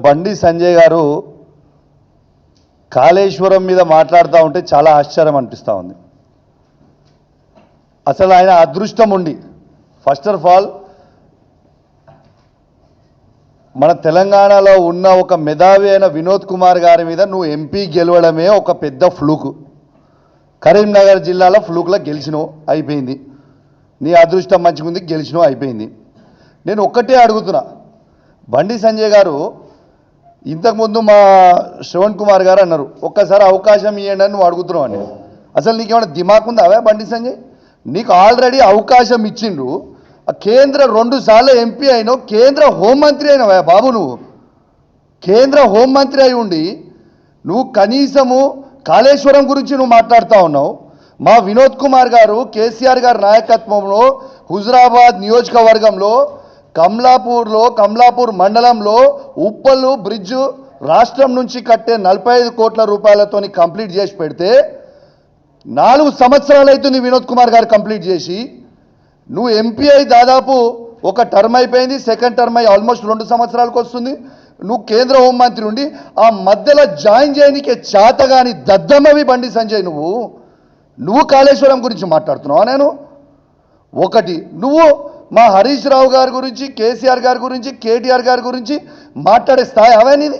బండి సంజయ్ గారు కాళేశ్వరం మీద మాట్లాడుతూ ఉంటే చాలా ఆశ్చర్యం అనిపిస్తూ ఉంది. అసలు ఆయన అదృష్టం ఉండి ఫస్ట్ ఆఫ్ ఆల్ మన తెలంగాణలో ఉన్న ఒక మేధావి అయిన వినోద్ కుమార్ గారి మీద నువ్వు ఎంపీ గెలవడమే ఒక పెద్ద ఫ్లూకు. కరీంనగర్ జిల్లాలో ఫ్లూక్లో గెలిచినావు, అయిపోయింది. నీ అదృష్టం మంచిగుంది, గెలిచినావు, అయిపోయింది. నేను ఒక్కటే అడుగుతున్నా, బండి సంజయ్ గారు ఇంతకుముందు మా శ్రవణ్ కుమార్ గారు అన్నారు ఒక్కసారి అవకాశం ఇవ్వండి అని నువ్వు అడుగుతున్నావు అని. అసలు నీకేమైనా దిమాక్ ఉందా అవే బండి సంజయ్? నీకు ఆల్రెడీ అవకాశం ఇచ్చిండ్రు. కేంద్ర 2 సార్లు ఎంపీ అయినావు, కేంద్ర హోంమంత్రి అయినావా బాబు. నువ్వు కేంద్ర హోంమంత్రి అయి ఉండి నువ్వు కనీసము కాళేశ్వరం గురించి నువ్వు మాట్లాడుతూ ఉన్నావు. మా వినోద్ కుమార్ గారు కేసీఆర్ గారి నాయకత్వంలో హుజురాబాద్ నియోజకవర్గంలో కమలాపూర్ మండలంలో ఉప్పల్లు బ్రిడ్జు రాష్ట్రం నుంచి కట్టే 45 కోట్ల రూపాయలతోని కంప్లీట్ చేసి పెడితే 4 సంవత్సరాలు అవుతుంది వినోద్ కుమార్ గారు కంప్లీట్ చేసి. నువ్వు ఎంపీ అయి దాదాపు ఒక టర్మ్ అయిపోయింది, సెకండ్ టర్మ్ అయి ఆల్మోస్ట్ 2 సంవత్సరాలకు వస్తుంది. నువ్వు కేంద్ర హోంమంత్రి ఉండి ఆ మధ్యలో జాయిన్ చేయడానికి చేతగాని దద్దమ్మవి బండి సంజయ్. నువ్వు కాళేశ్వరం గురించి మాట్లాడుతున్నావా? నేను ఒకటి, నువ్వు మా హరీష్ రావు గారి గురించి, కేసీఆర్ గారి గురించి, కేటీఆర్ గారి గురించి మాట్లాడే స్థాయి అవే నీది?